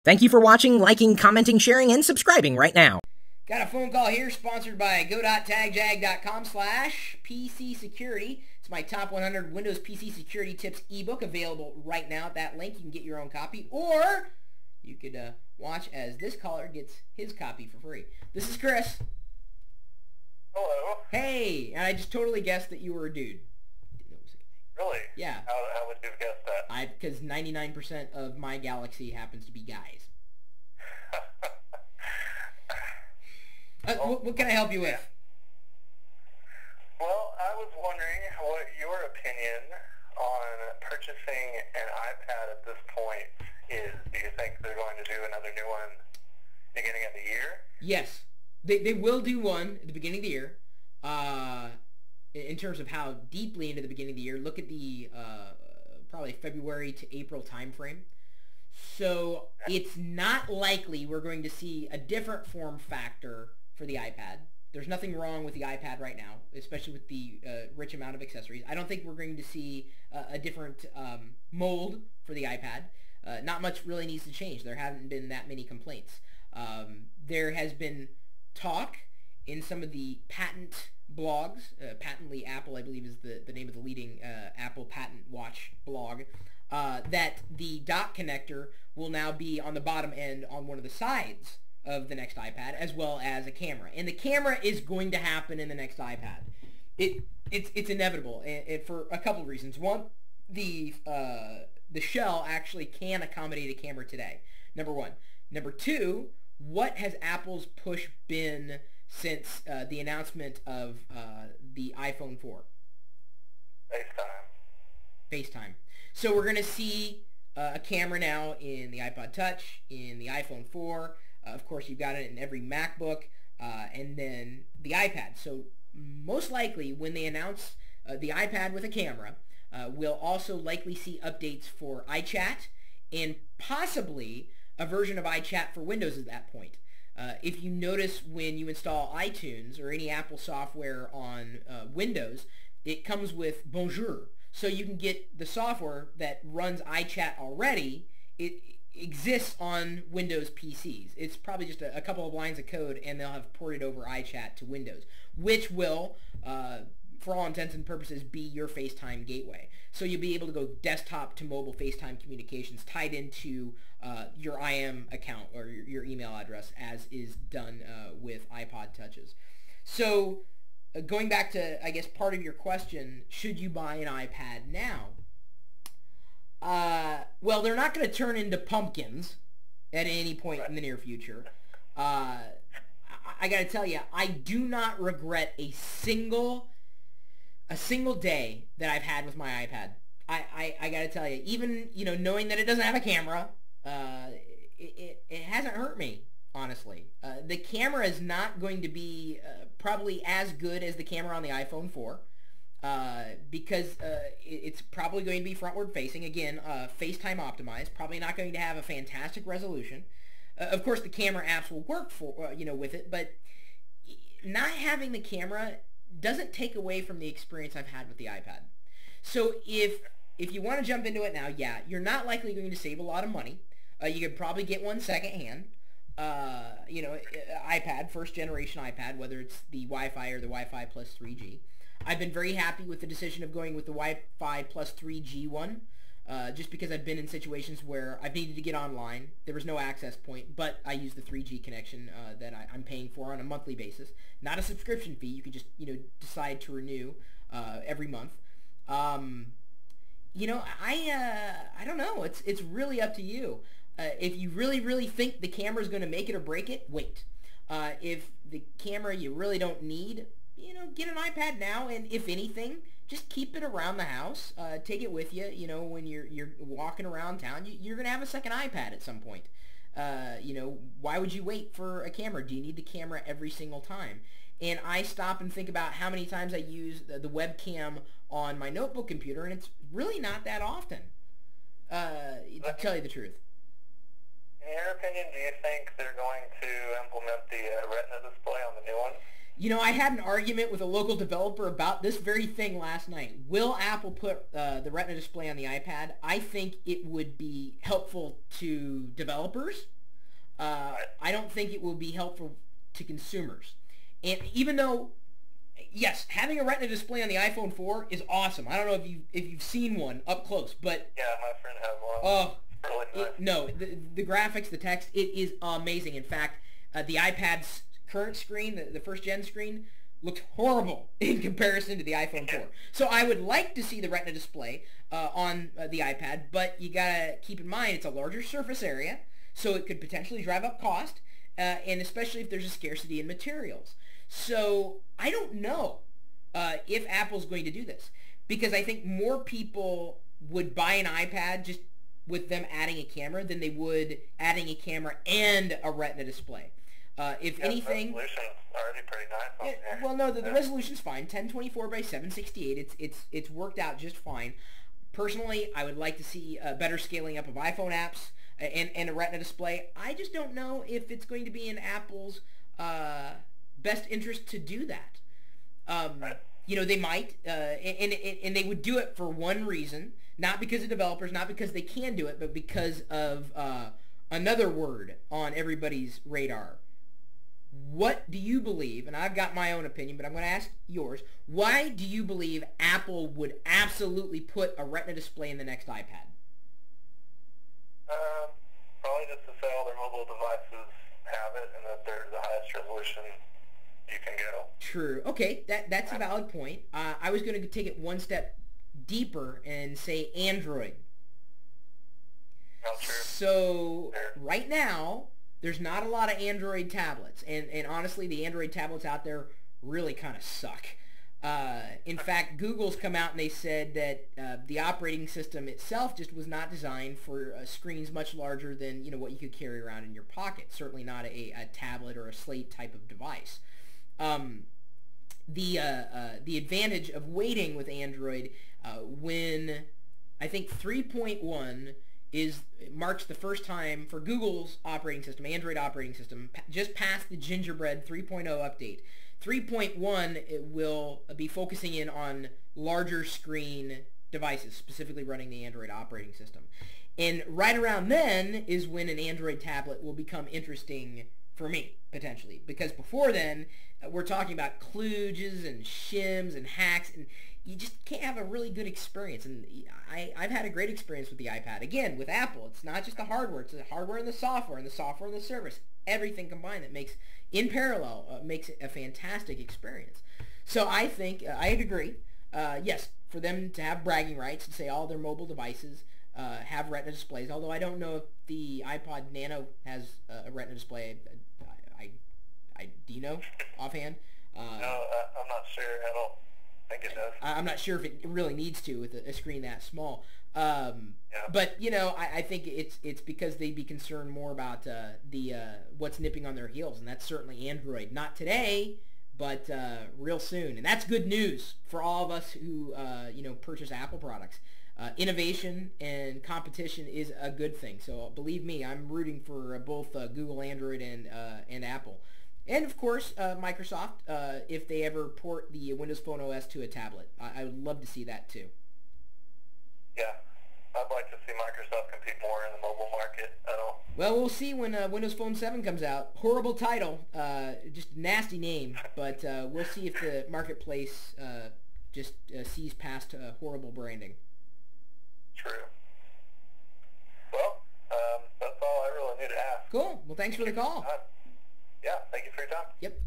Thank you for watching, liking, commenting, sharing, and subscribing right now. Got a phone call here sponsored by go.tagjag.com/PC Security. It's my top 100 Windows PC security tips ebook available right now. At that link, you can get your own copy, or you could watch as this caller gets his copy for free. This is Chris. Hello. Hey, and I just totally guessed that you were a dude. Really? Yeah. How would you have guessed that? Because 99% of my galaxy happens to be guys. What can I help you with? Well, I was wondering what your opinion on purchasing an iPad at this point is. Do you think they're going to do another new one beginning of the year? Yes. They will do one at the beginning of the year. In terms of how deeply into the beginning of the year, look at the probably February to April time frame. So it's not likely we're going to see a different form factor for the iPad. There's nothing wrong with the iPad right now, especially with the rich amount of accessories. I don't think we're going to see a different mold for the iPad. Not much really needs to change. There haven't been that many complaints. There has been talk in some of the patent blogs, Patently Apple, I believe, is the name of the leading Apple patent watch blog, that the dock connector will now be on the bottom end on one of the sides of the next iPad, as well as a camera. And the camera is going to happen in the next iPad. It's inevitable, and for a couple of reasons. One, the shell actually can accommodate a camera today, number one. Number two, what has Apple's push been since the announcement of the iPhone 4? FaceTime. So we're going to see a camera now in the iPod Touch, in the iPhone 4. Of course, you've got it in every MacBook, and then the iPad. So most likely, when they announce the iPad with a camera, we'll also likely see updates for iChat and possibly a version of iChat for Windows at that point. If you notice when you install iTunes or any Apple software on Windows, it comes with Bonjour. So you can get the software that runs iChat already. It exists on Windows PCs. It's probably just a couple of lines of code, and they'll have ported over iChat to Windows, which will, for all intents and purposes, be your FaceTime gateway. So you'll be able to go desktop to mobile FaceTime communications tied into your IM account or your email address, as is done with iPod Touches. So going back to, I guess, part of your question, should you buy an iPad now? Well, they're not going to turn into pumpkins at any point in the near future. I got to tell you, I do not regret a single day that I've had with my iPad. I got to tell you, even knowing that it doesn't have a camera, it hasn't hurt me, honestly. The camera is not going to be probably as good as the camera on the iPhone 4. Because it's probably going to be frontward facing. Again, FaceTime optimized. Probably not going to have a fantastic resolution. Of course, the camera apps will work for with it, but not having the camera doesn't take away from the experience I've had with the iPad. So if you want to jump into it now, yeah, you're not likely going to save a lot of money. You could probably get one secondhand. iPad, first generation iPad, whether it's the Wi-Fi or the Wi-Fi plus 3G. I've been very happy with the decision of going with the Wi-Fi plus 3G one, just because I've been in situations where I've needed to get online. There was no access point, but I use the 3G connection that I'm paying for on a monthly basis. Not a subscription fee. You can just decide to renew every month. I don't know. It's really up to you. If you really think the camera is going to make it or break it, wait. If the camera you really don't need, get an iPad now, and if anything, just keep it around the house. Take it with you. When you're walking around town, you're gonna have a second iPad at some point. Why would you wait for a camera? Do you need the camera every single time? And I stop and think about how many times I use the webcam on my notebook computer, and it's really not that often, to tell you the truth. In your opinion, do you think they're going to implement the retina-display on the new one? I had an argument with a local developer about this very thing last night. Will Apple put the Retina display on the iPad? I think it would be helpful to developers I don't think it will be helpful to consumers. And even though, yes, having a Retina display on the iPhone 4 is awesome. I don't know if you've seen one up close, but Yeah, my friend has one. oh, Really nice. no, the graphics, the text, it is amazing. In fact, the iPad's current screen, the first gen screen, looked horrible in comparison to the iPhone 4. So I would like to see the Retina display on the iPad, but you gotta keep in mind it's a larger surface area, so it could potentially drive up cost, and especially if there's a scarcity in materials. So I don't know if Apple's going to do this, because I think more people would buy an iPad just with them adding a camera than they would adding a camera and a Retina display. If anything, the resolution's already pretty nice on there. well, no, the resolution's fine. 1024 by 768. It's worked out just fine. Personally, I would like to see better scaling up of iPhone apps and a Retina display. I just don't know if it's going to be in Apple's best interest to do that. Right. You know, they might, and they would do it for one reason, not because of developers, not because they can do it, but because of another word on everybody's radar. What do you believe, and I've got my own opinion, but I'm going to ask yours, why do you believe Apple would absolutely put a Retina display in the next iPad? Probably just to say all their mobile devices have it and that they're the highest resolution you can go. True. Okay, that's a valid point. I was going to take it one step deeper and say Android. Oh, true. So Sure. right now, there's not a lot of Android tablets, and honestly, the Android tablets out there really kind of suck. In fact, Google's come out and they said that the operating system itself just was not designed for screens much larger than what you could carry around in your pocket. Certainly not a tablet or a slate type of device. The advantage of waiting with Android when I think 3.1 marks the first time for Google's operating system, Android operating system, just past the Gingerbread 3.0 update. 3.1 it will be focusing in on larger screen devices, specifically running the Android operating system. And right around then is when an Android tablet will become interesting for me, potentially. Because before then, we're talking about kludges and shims and hacks, and you just can't have a really good experience. And I've had a great experience with the iPad. Again, with Apple, it's not just the hardware, it's the hardware and the software and the service. Everything combined that makes, in parallel, makes it a fantastic experience. So I think, I'd agree, yes, for them to have bragging rights and say all their mobile devices have Retina displays, although I don't know if the iPod Nano has a Retina display. Do you know offhand? No, I'm not sure. I don't think it does. I'm not sure if it really needs to with a screen that small. Yeah. But I think it's because they'd be concerned more about the what's nipping on their heels, and that's certainly Android. Not today, but real soon, and that's good news for all of us who purchase Apple products. Innovation and competition is a good thing. So believe me, I'm rooting for both Google Android and Apple. And of course, Microsoft, if they ever port the Windows Phone OS to a tablet. I would love to see that too. Yeah, I'd like to see Microsoft compete more in the mobile market at all. Well, we'll see when Windows Phone 7 comes out. Horrible title, just nasty name, but we'll see if the marketplace just sees past horrible branding. True. Well, that's all I really need to ask. Cool. Well, thanks for the call. Yeah, thank you for your time. Yep.